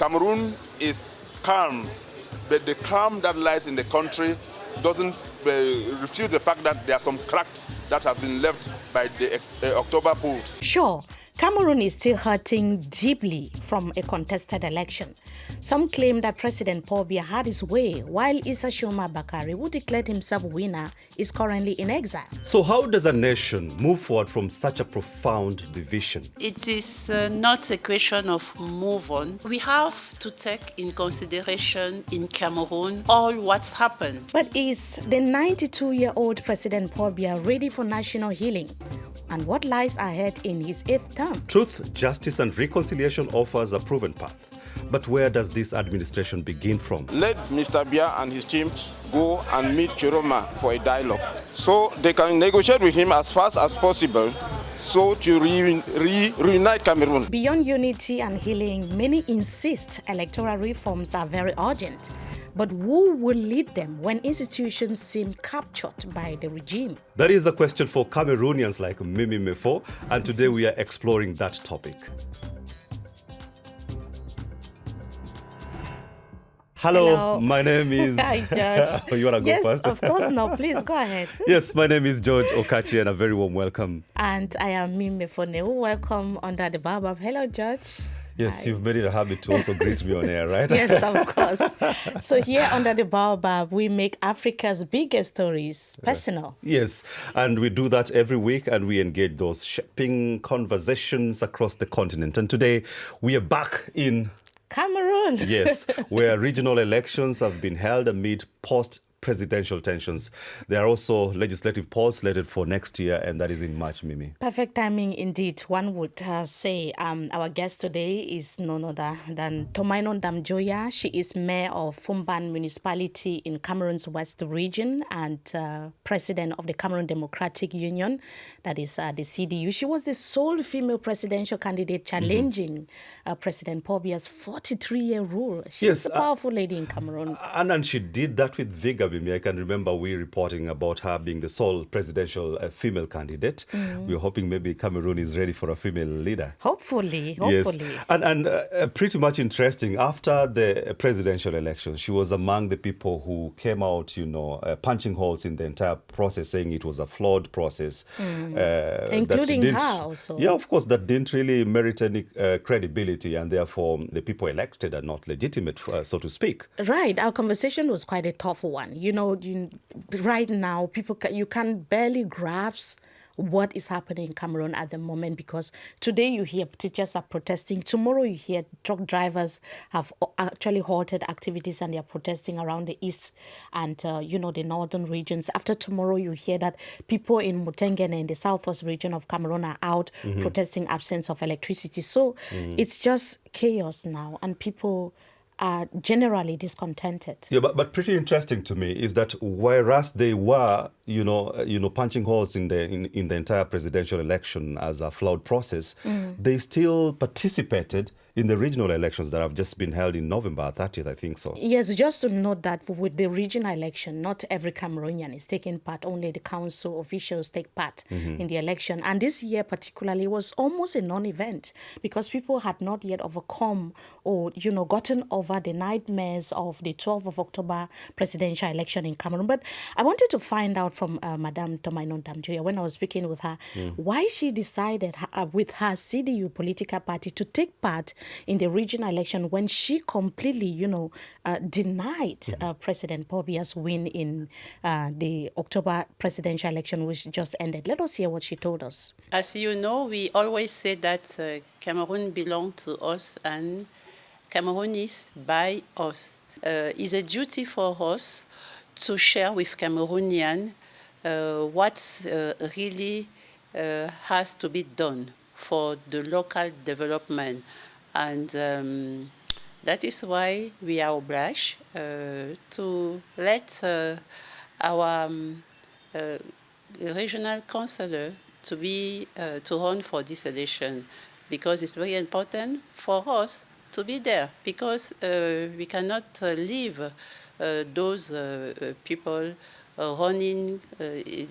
Cameroon is calm, but the calm that lies in the country doesn't refute the fact that there are some cracks that have been left by the October polls. Sure, Cameroon is still hurting deeply from a contested election. Some claim that President Paul Biya had his way, while Issa Tchiroma, who declared himself winner, is currently in exile. So how does a nation move forward from such a profound division? It is not a question of move on. We have to take in consideration in Cameroon all what's happened. But is the 92-year-old President Paul Biya ready for national healing? And what lies ahead in his 8th term? Truth, justice and reconciliation offers a proven path. But where does this administration begin from? Let Mr. Biya and his team go and meet Tchiroma for a dialogue, so they can negotiate with him as fast as possible, so to reunite Cameroon. Beyond unity and healing, many insist electoral reforms are very urgent. But who will lead them when institutions seem captured by the regime? That is a question for Cameroonians like Mimi Mefo, and today we are exploring that topic. Hello, my name is... Hi, George. You want to go yes, first? Yes, of course. No, please go ahead. Yes, my name is George Okachi, and a very warm welcome. And I am Mimi Mefo. Welcome under the baobab. Hello, George. Yes, Hi. You've made it a habit to also greet me on air, right? Yes, of course. So here under the baobab, we make Africa's biggest stories personal. Yes, and we do that every week, and we engage those shaping conversations across the continent. And today, we are back in... Cameroon. Yes, where regional elections have been held amid post-presidential tensions. There are also legislative polls slated for next year, and that is in March, Mimi. Perfect timing indeed, one would say. Our guest today is none other than Tomaino Ndam Njoya. She is mayor of Fumban municipality in Cameroon's West region and president of the Cameroon Democratic Union, that is the CDU. She was the sole female presidential candidate challenging President Paul Biya's 43-year rule. She's a powerful lady in Cameroon. And she did that with vigor, Mimi. I can remember we reporting about her being the sole presidential female candidate. We're hoping maybe Cameroon is ready for a female leader. Hopefully. Yes. And pretty much interesting, after the presidential election, she was among the people who came out, punching holes in the entire process, saying it was a flawed process. Including her also. Yeah, of course, that didn't really merit any credibility, and therefore the people elected are not legitimate, so to speak. Right. Our conversation was quite a tough one. Right now, you can barely grasp what is happening in Cameroon at the moment, because today you hear teachers are protesting. Tomorrow you hear truck drivers have actually halted activities and they are protesting around the east and, the northern regions. After tomorrow you hear that people in Mutengene in the southwest region of Cameroon are out protesting absence of electricity. So it's just chaos now, and people are generally discontented. Yeah, but pretty interesting to me is that whereas they were, punching holes in the entire presidential election as a flawed process, they still participated in the regional elections that have just been held in November 30th, I think so. Yes, just to note that with the regional election, not every Cameroonian is taking part. Only the council officials take part in the election. And this year particularly was almost a non-event because people had not yet overcome or, gotten over the nightmares of the 12th of October presidential election in Cameroon. But I wanted to find out from Madame Tomaino Ndam Njoya, when I was speaking with her, why she decided with her CDU political party to take part in the regional election when she completely, denied President Paul Biya's win in the October presidential election, which just ended. Let us hear what she told us. As you know, we always say that Cameroon belongs to us and Cameroon is by us. It's a duty for us to share with Cameroonians what really has to be done for the local development. And that is why we are obliged to let our regional councillor to run for this election, because it's very important for us to be there, because we cannot leave those people running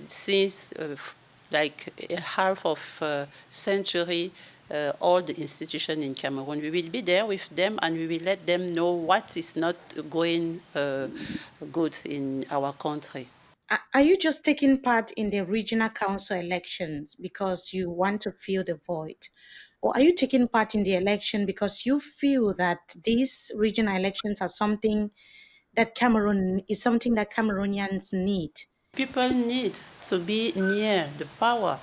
since like half of a century all the institutions in Cameroon. We will be there with them and we will let them know what is not going good in our country. Are you just taking part in the regional council elections because you want to fill the void? Or are you taking part in the election because you feel that these regional elections are something that Cameroonians need? People need to be near the power.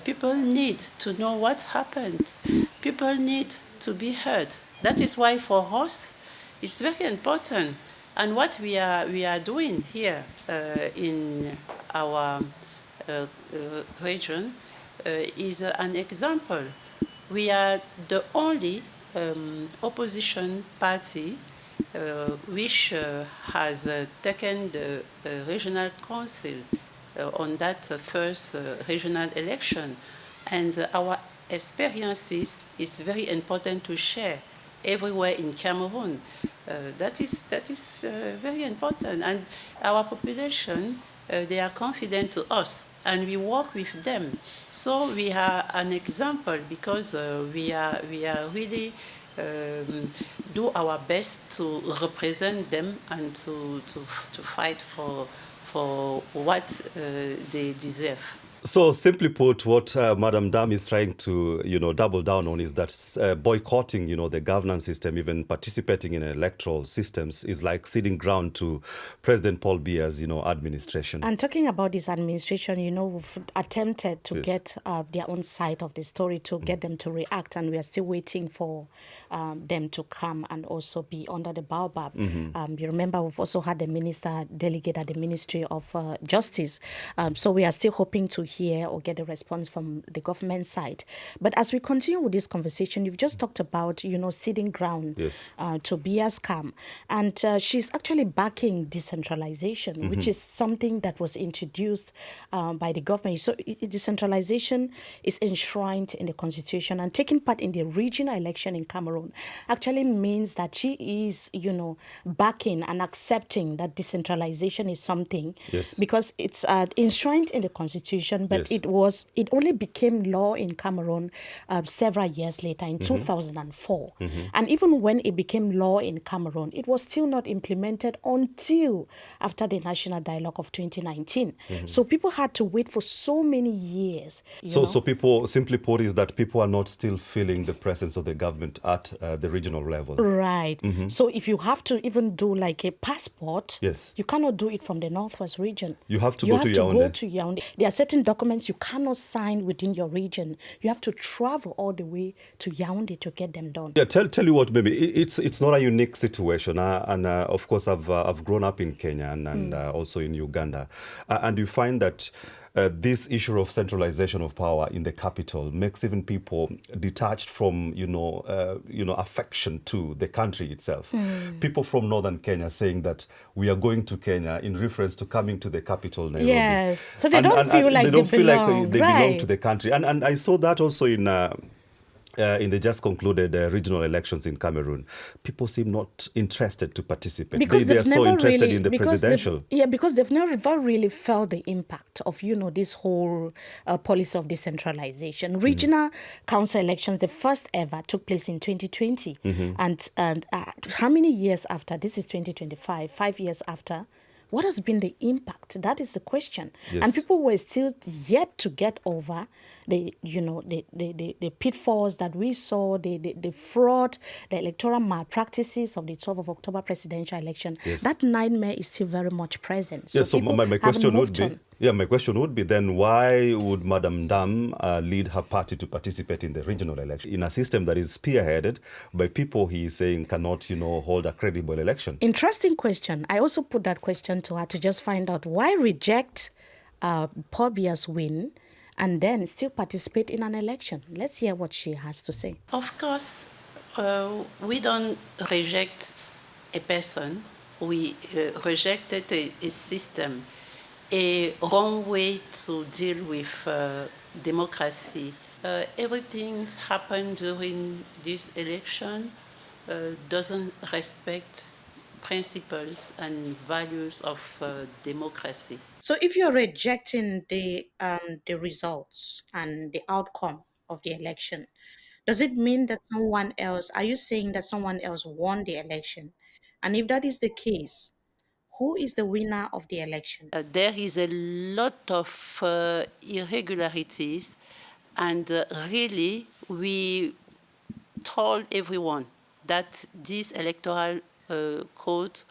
People need to know what's happened. People need to be heard. That is why for us, it's very important. And what we are doing here in our region is an example. We are the only opposition party which has taken the regional council on that first regional election. And our experiences is very important to share everywhere in Cameroon. That is very important. And our population, they are confident to us, and we work with them. So we are an example because we are really do our best to represent them and to fight for what they deserve. So simply put, what Madam Ndam is trying to, double down on is that boycotting, the governance system, even participating in electoral systems, is like ceding ground to President Paul Biya's, administration. And talking about this administration, we've attempted to Yes. get their own side of the story, to get them to react, and we are still waiting for them to come and also be under the baobab. You remember, we've also had the minister delegate at the Ministry of Justice. So we are still hoping to hear or get a response from the government side. But as we continue with this conversation, you've just talked about, ceding ground Yes. to Biya's camp. And she's actually backing decentralization, which is something that was introduced by the government. So decentralization is enshrined in the constitution, and taking part in the regional election in Cameroon actually means that she is, backing and accepting that decentralization is something. Yes. Because it's enshrined in the constitution, but Yes. it only became law in Cameroon several years later in 2004. And even when it became law in Cameroon, it was still not implemented until after the national dialogue of 2019. So people had to wait for so many years. So people, simply put, is that people are not still feeling the presence of the government at the regional level. Right. So if you have to even do like a passport, Yes. you cannot do it from the Northwest region. You have to go to go Yaoundé. to Yaoundé. There are certain documents you cannot sign within your region. You have to travel all the way to Yaoundé to get them done. Yeah, tell you what, maybe it's not a unique situation, and of course I've grown up in Kenya and also in Uganda, and you find that this issue of centralization of power in the capital makes even people detached from affection to the country itself. People from northern Kenya saying that we are going to Kenya in reference to coming to the capital, Nairobi. Yes, so they don't feel like they don't feel belong. like they belong Right. to the country, and I saw that also in the just concluded regional elections in Cameroon. People seem not interested to participate. Because They are they've so never interested really, in the because presidential. because they've never really felt the impact of this whole policy of decentralization. Regional council elections, the first ever, took place in 2020, and how many years after? This is 2025. 5 years after. What has been the impact? That is the question. Yes. And people were still yet to get over the pitfalls that we saw, the fraud, the electoral malpractices of the 12th of October presidential election. Yes. That nightmare is still very much present. So people my haven't question would moved be, on. my question would be then, why would Madam Ndam lead her party to participate in the regional election in a system that is spearheaded by people he is saying cannot, hold a credible election? Interesting question. I also put that question to her to just find out why reject Paul Biya's win and then still participate in an election. Let's hear what she has to say. Of course, we don't reject a person. We rejected a system, a wrong way to deal with democracy. Everything's happened during this election doesn't respect principles and values of democracy. So if you're rejecting the results and the outcome of the election, Does it mean that someone else, are you saying that someone else won the election? And if that is the case, who is the winner of the election? There is a lot of irregularities, and really, we told everyone that this electoral code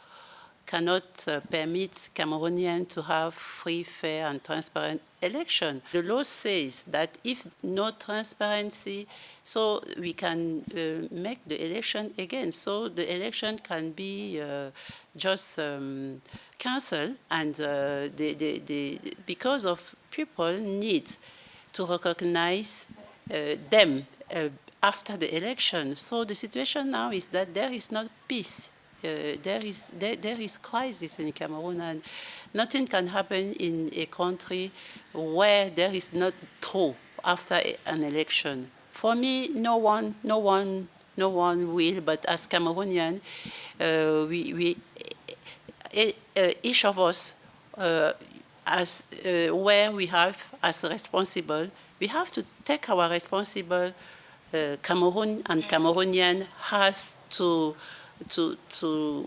cannot permit Cameroonians to have free, fair, and transparent election. The law says that if no transparency, so we can make the election again. So the election can be just cancelled, and because of people need to recognize them after the election. So the situation now is that there is not peace. There is crisis in Cameroon, and nothing can happen in a country where there is not truth after an election. For me, no one will. But as Cameroonian, each of us, as where we have as responsible, we have to take our responsible. Cameroon and Cameroonian has to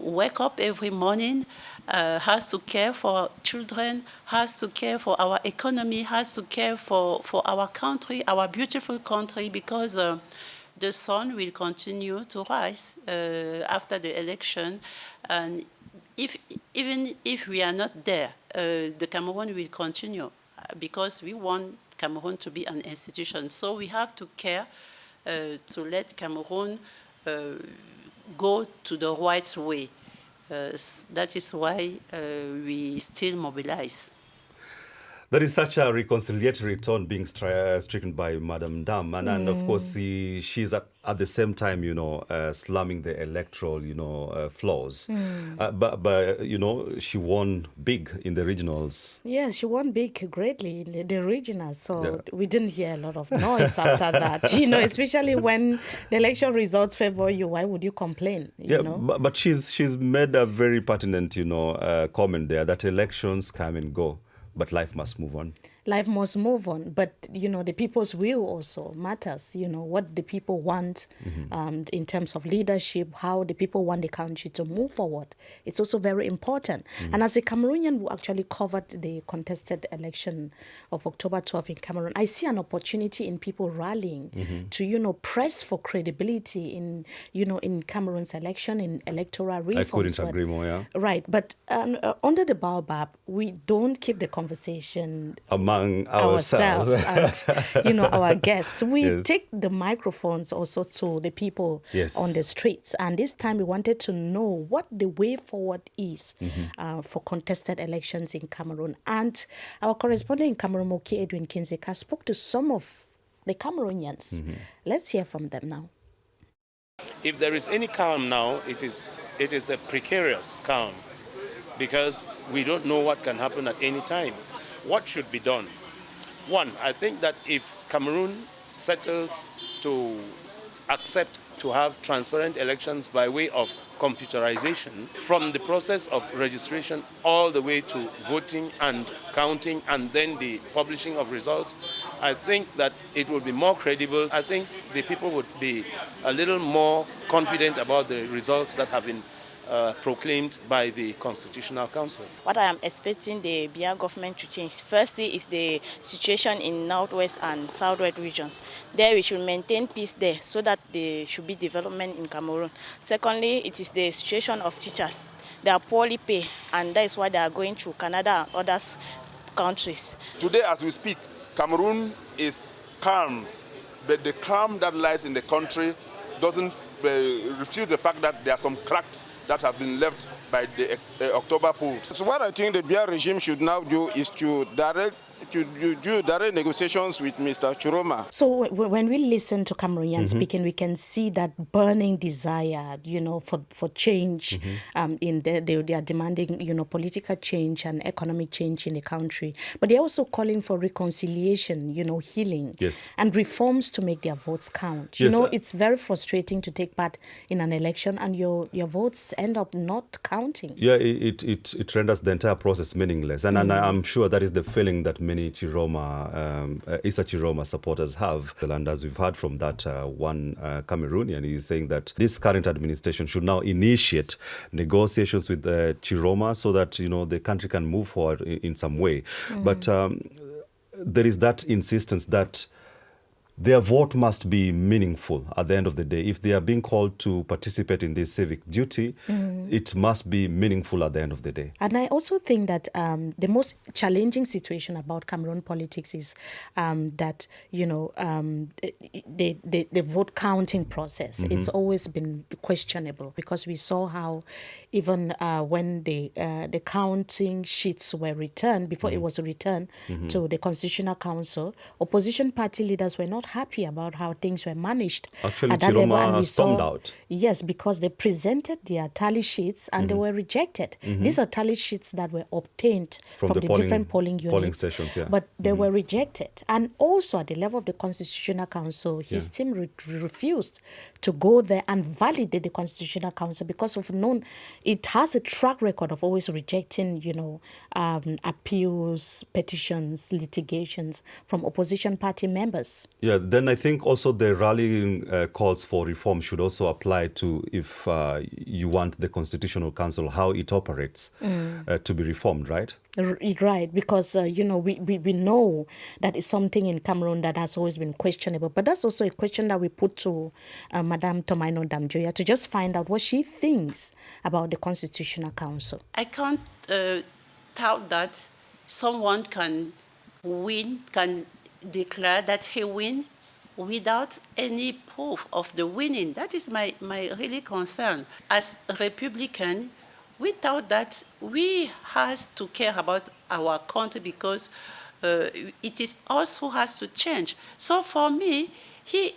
wake up every morning, has to care for children, has to care for our economy, has to care for our country, our beautiful country, because the sun will continue to rise after the election. And even if we are not there, the Cameroon will continue, because we want Cameroon to be an institution. So we have to care to let Cameroon go to the right way. That is why we still mobilize. There is such a reconciliatory tone being stricken by Madam Ndam, and of course she's at the same time, slamming the electoral, flaws. But she won big in the regionals. Yes, she won big greatly in the regionals. So we didn't hear a lot of noise after that. Especially when the election results favor you, why would you complain? But she's made a very pertinent, comment there that elections come and go, but life must move on. Life must move on, but the people's will also matters. What the people want in terms of leadership, how the people want the country to move forward. It's also very important. And as a Cameroonian who actually covered the contested election of October 12 in Cameroon, I see an opportunity in people rallying to press for credibility in Cameroon's election, in electoral reforms. I couldn't agree more. Yeah. Right, but under the baobab, we don't keep the conversation among ourselves and our guests. We take the microphones also to the people on the streets, and this time we wanted to know what the way forward is for contested elections in Cameroon. And our correspondent in Cameroon, Moki Edwin Kinzeka, spoke to some of the Cameroonians. Let's hear from them now. If there is any calm now, it is a precarious calm, because we don't know what can happen at any time. What should be done? One, I think that if Cameroon settles to accept to have transparent elections by way of computerization, from the process of registration all the way to voting and counting and then the publishing of results, I think that it will be more credible. I think the people would be a little more confident about the results that have been proclaimed by the Constitutional Council. What I am expecting the Biya government to change, firstly, is the situation in Northwest and Southwest regions. There we should maintain peace there so that there should be development in Cameroon. Secondly, it is the situation of teachers. They are poorly paid, and that is why they are going to Canada and other countries. Today, as we speak, Cameroon is calm, but the calm that lies in the country doesn't refute the fact that there are some cracks that have been left by the October polls. So what I think the Biya regime should now do is to do direct negotiations with Mr. Tchiroma. So when we listen to Cameroonians speaking, we can see that burning desire, for change. They are demanding, political change and economic change in the country. But they're also calling for reconciliation, healing, and reforms to make their votes count. It's very frustrating to take part in an election and your votes end up not counting. Yeah, it renders the entire process meaningless. And I'm sure that is the feeling that many many Issa Tchiroma supporters have. And as we've heard from that one Cameroonian, he's saying that this current administration should now initiate negotiations with Tchiroma so that, the country can move forward in some way. But there is that insistence that their vote must be meaningful at the end of the day. If they are being called to participate in this civic duty, it must be meaningful at the end of the day. And I also think that the most challenging situation about Cameroon politics is that, the vote counting process. It's always been questionable because we saw how even when the counting sheets were returned, before it was returned to the Constitutional Council, opposition party leaders were not happy about how things were managed. Actually, at that level. And Tchiroma stormed out. Yes, because they presented their tally sheets and they were rejected. These are tally sheets that were obtained from the different polling units. Polling stations, yeah. But they were rejected. And also at the level of the Constitutional Council, his team refused to go there and validate the Constitutional Council because it has a track record of always rejecting, appeals, petitions, litigations from opposition party members. Yeah, then I think also the rallying calls for reform should also apply to if you want the Constitutional Council, how it operates to be reformed, right? Right, because, we know that is something in Cameroon that has always been questionable. But that's also a question that we put to Madame Tomaino Ndam Njoya to just find out what she thinks about the Constitutional Council. I can't doubt that someone can declare that he win without any proof of the winning. That is my really concern. As a Republican, we thought that we has to care about our country because it is us who has to change. So for me, he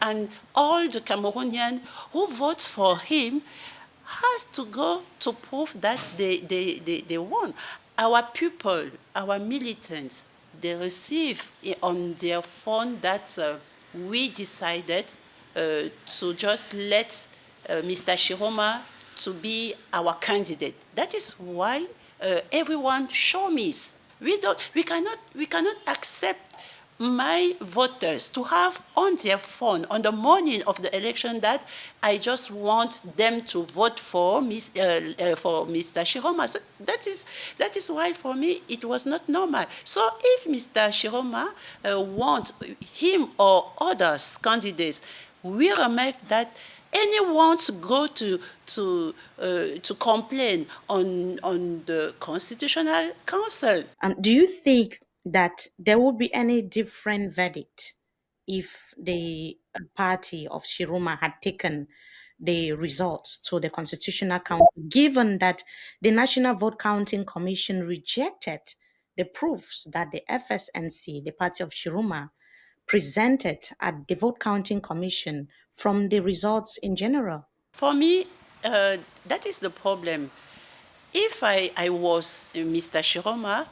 and all the Cameroonians who vote for him has to go to prove that they won. Our people, our militants, they receive on their phone that we decided to just let Mr. Tchiroma to be our candidate. That is why everyone show me. We cannot accept my voters to have on their phone on the morning of the election that I just want them to vote for Mr. Tchiroma. So that is why for me it was not normal. So if Mr. Tchiroma wants him or others candidates, we remark that anyone to go to complain on the Constitutional Council. Do you think that there would be any different verdict if the party of Tchiroma had taken the results to the Constitutional Council, given that the National Vote Counting Commission rejected the proofs that the FSNC, the party of Tchiroma, presented at the Vote Counting Commission from the results in general? For me, that is the problem. If I was Mr. Tchiroma,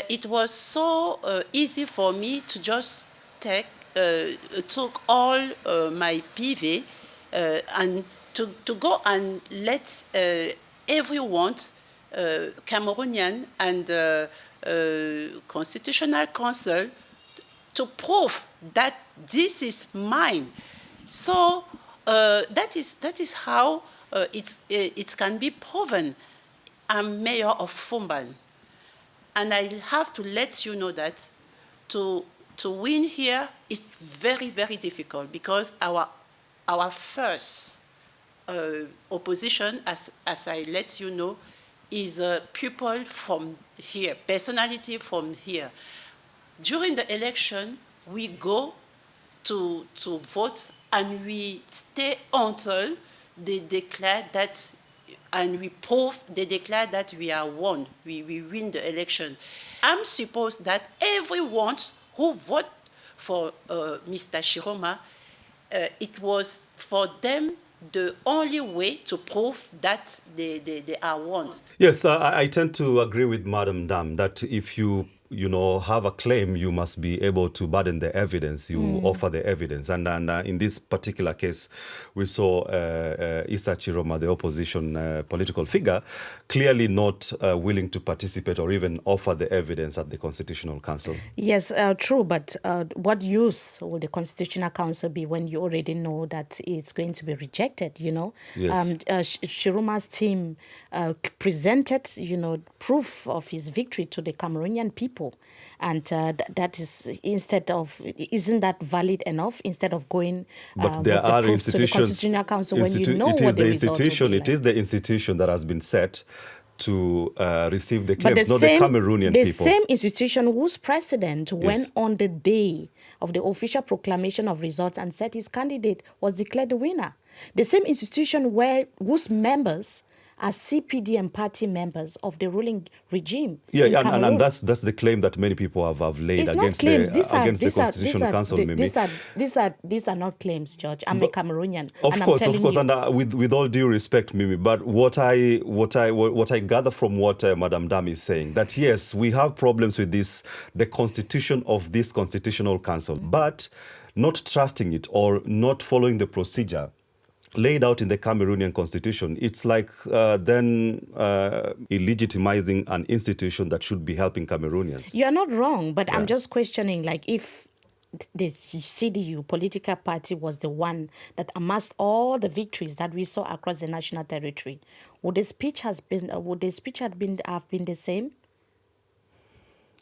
it was so easy for me to just took all my PV and to go and let everyone, Cameroonian and Constitutional Council, to prove that this is mine. So that is how it can be proven. I'm mayor of Fumban. And I have to let you know that to win here is very, very difficult because our first opposition, as I let you know, is people from here, personality from here. During the election, we go to vote and we stay until they declare that, and they declare that we are won, we win the election. I'm supposed that everyone who vote for Mr. Tchiroma, it was for them the only way to prove that they are won. Yes, I tend to agree with Madam Ndam that if you have a claim, you must be able to burden the evidence. You offer the evidence. And in this particular case, we saw Issa Tchiroma, the opposition political figure, clearly not willing to participate or even offer the evidence at the Constitutional Council. Yes, true. But what use will the Constitutional Council be when you already know that it's going to be rejected, Yes. Tchiroma's team presented, proof of his victory to the Cameroonian people. And that is, isn't that valid enough instead of going but there are to the institutions, Constitutional Council when you know it is what the the results institution, will be it is like? the institution that has been set to receive the But claims, not the Cameroonian the people. same institution whose president went on the day of the official proclamation of results and said his candidate was declared the winner. The same institution whose members are CPD and party members of the ruling regime. Yeah, in and Cameroon. that's the claim that many people have laid It's against not claims. the Constitutional Council, Mimi. These are not claims, George. I'm a Cameroonian, Of and course, I'm telling you. and with all due respect, Mimi, but what I gather from what Madam Ndam is saying, that yes, we have problems with the constitution of this Constitutional Council, but not trusting it or not following the procedure laid out in the Cameroonian constitution, it's like then illegitimizing an institution that should be helping Cameroonians. You're not wrong, but Yeah. I'm just questioning, like, if the CDU political party was the one that amassed all the victories that we saw across the national territory, would the speech have been the same?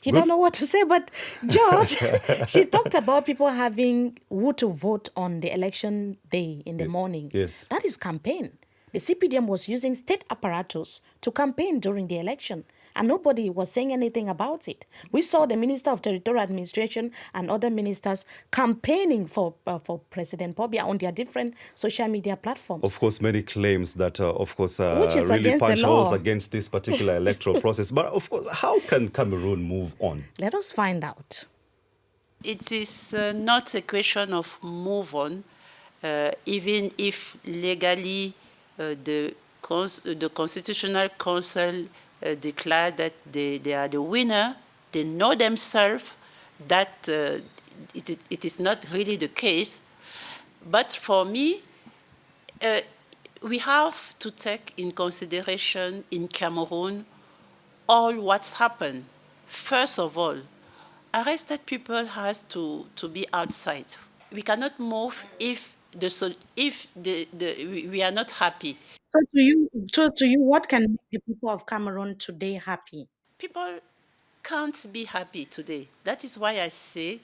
You don't know what to say, but George, she talked about people having who to vote on the election day in the morning. Yes. That is campaign. The CPDM was using state apparatus to campaign during the election, and nobody was saying anything about it. We saw the Minister of Territorial Administration and other ministers campaigning for President Paul Biya on their different social media platforms. Of course, many claims that, Which is really against the punch law. holes against this particular electoral process. But of course, how can Cameroon move on? Let us find out. It is not a question of move on, even if legally the Constitutional Council declared that they are the winner. They know themselves that it is not really the case. But for me, we have to take in consideration in Cameroon all what's happened. First of all, arrested people has to be outside. We cannot move if we are not happy. So to you, what can make the people of Cameroon today happy? People can't be happy today. That is why I say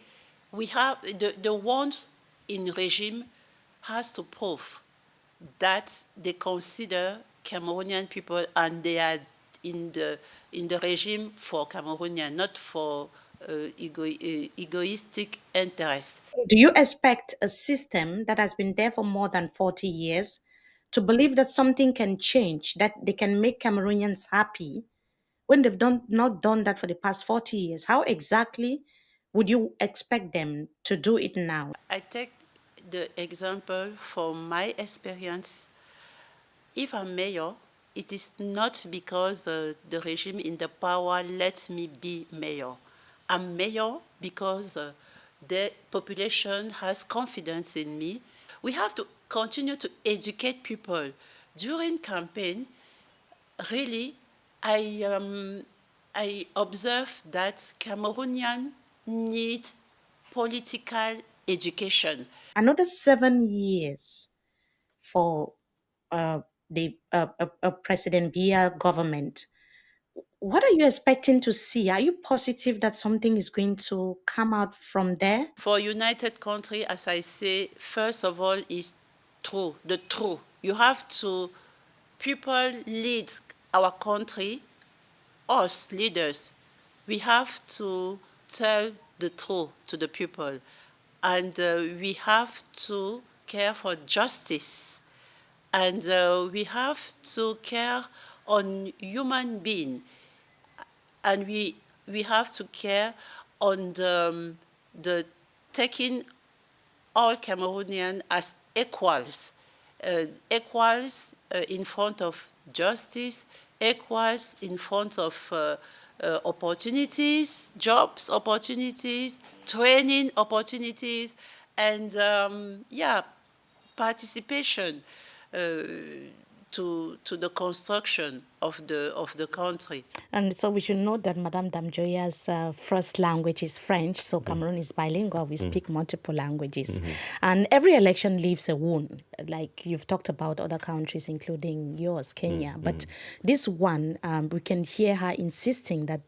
we have the ones in regime has to prove that they consider Cameroonian people and they are in the regime for Cameroonian, not for egoistic interests. Do you expect a system that has been there for more than 40 years to believe that something can change, that they can make Cameroonians happy when they've not done that for the past 40 years? How exactly would you expect them to do it now? I take the example from my experience. If I'm mayor, it is not because the regime in the power lets me be mayor. I'm mayor because the population has confidence in me. We have to continue to educate people. During campaign, really, I observe that Cameroonians need political education. Another 7 years for the President Biya government. What are you expecting to see? Are you positive that something is going to come out from there? For united country, as I say, first of all is the truth. You have to, people lead our country, us leaders, we have to tell the truth to the people. And we have to care for justice. And we have to care on human being. And we have to care on the taking all Cameroonians as equals, equals in front of justice, equals in front of opportunities, jobs opportunities, training opportunities, and participation to the construction of the country. And so we should note that Madame Ndam Njoya's first language is French, so Cameroon is bilingual. We speak multiple languages. And every election leaves a wound, like you've talked about other countries, including yours, Kenya. But this one, we can hear her insisting that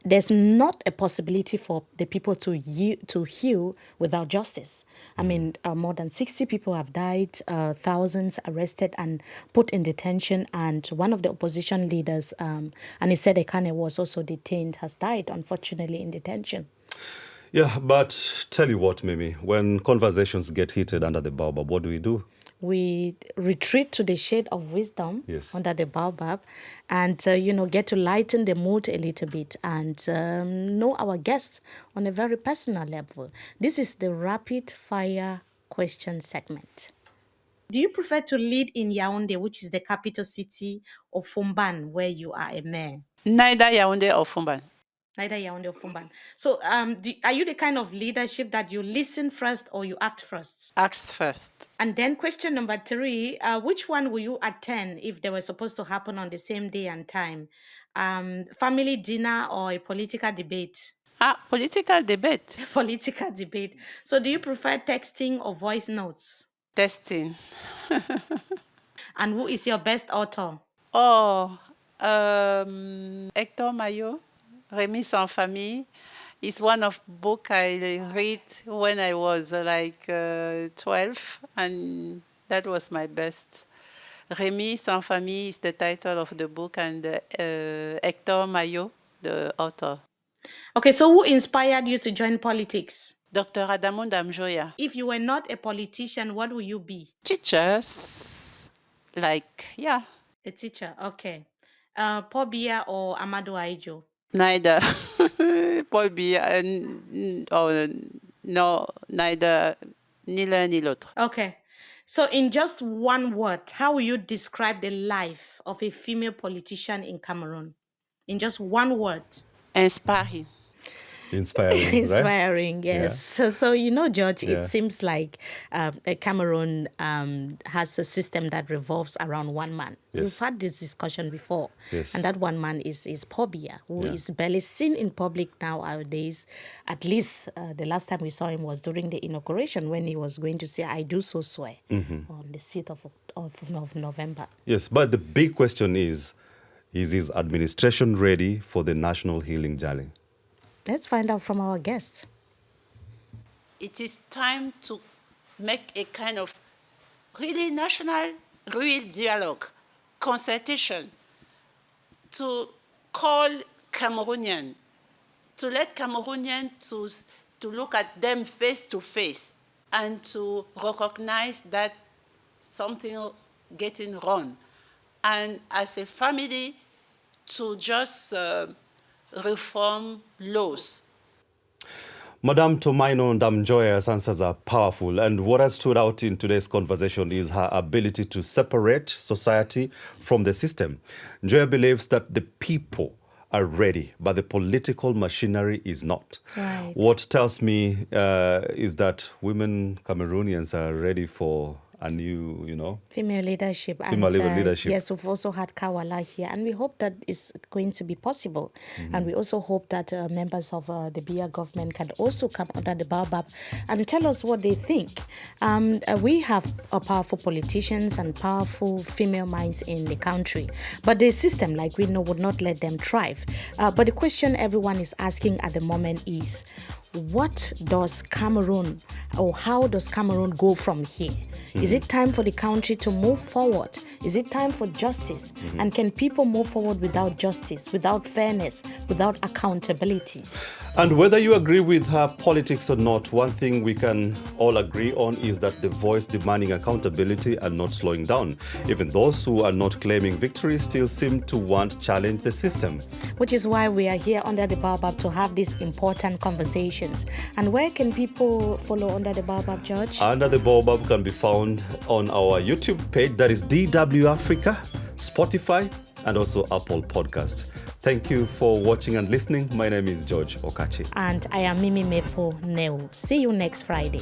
there's not a possibility for the people to heal without justice. I mean, more than 60 people have died, thousands arrested and put in detention, and one of the opposition leaders, Issa Tchiroma, was also detained, has died, unfortunately, in detention. Yeah, but tell you what, Mimi, when conversations get heated under the baobab, what do? We retreat to the shade of wisdom under the baobab and, get to lighten the mood a little bit and know our guests on a very personal level. This is the rapid fire question segment. Do you prefer to lead in Yaoundé, which is the capital city, or Fumban, where you are a mayor? Neither Yaoundé or Fumban. Neither Yaoundé or Fumban. So are you the kind of leadership that you listen first or you act first? Act first. And then question number 3, which one will you attend if they were supposed to happen on the same day and time? Family dinner or a political debate? Political debate. Political debate. So do you prefer texting or voice notes? Texting. And who is your best author? Hector Mayo, Rémi Sans Famille, is one of book I read when I was 12, and that was my best. Rémi Sans Famille is the title of the book, and Hector Mayo, the author. Okay, so who inspired you to join politics? Dr. Tomaino Ndam Njoya. If you were not a politician, what would you be? Teachers, A teacher, okay. Paul Biya or Amadou Aijo? Neither. Paul Biya, no, neither, ni l'un ni l'autre. Okay. So in just one word, how will you describe the life of a female politician in Cameroon? In just one word. Inspiring. Right? Inspiring, yes. Yeah. So George, it seems like Cameroon has a system that revolves around one man. Yes. We've had this discussion before. Yes. And that one man is Paul Biya, who is barely seen in public nowadays. At least the last time we saw him was during the inauguration when he was going to say, "I do so swear," on the 6th of November. Yes, but the big question is his administration ready for the national healing journey? Let's find out from our guests. It is time to make a kind of really national, real dialogue, consultation, to call Cameroonians, to let Cameroonians to look at them face to face and to recognize that something getting wrong. And as a family, to just reform laws. Madame Tomaino Ndam Njoya's answers are powerful, and what has stood out in today's conversation is her ability to separate society from the system. Njoya believes that the people are ready, but the political machinery is not. Right. What tells me is that women Cameroonians are ready for a new, female leadership. Leadership. Yes, we've also had Kawala here, and we hope that is going to be possible. And we also hope that members of the Biya government can also come under the baobab and tell us what they think. We have powerful politicians and powerful female minds in the country, but the system, like we know, would not let them thrive. But the question everyone is asking at the moment is, what does Cameroon, or how does Cameroon go from here? Is it time for the country to move forward? Is it time for justice? And can people move forward without justice, without fairness, without accountability? And whether you agree with her politics or not, one thing we can all agree on is that the voice demanding accountability are not slowing down. Even those who are not claiming victory still seem to want to challenge the system. Which is why we are here under the baobab to have these important conversations. And where can people follow Under the Baobab, George? Under the Baobab can be found on our YouTube page, that is DW Africa, Spotify, and also Apple Podcasts. Thank you for watching and listening. My name is George Okachi. And I am Mimi Mefo Neo. See you next Friday.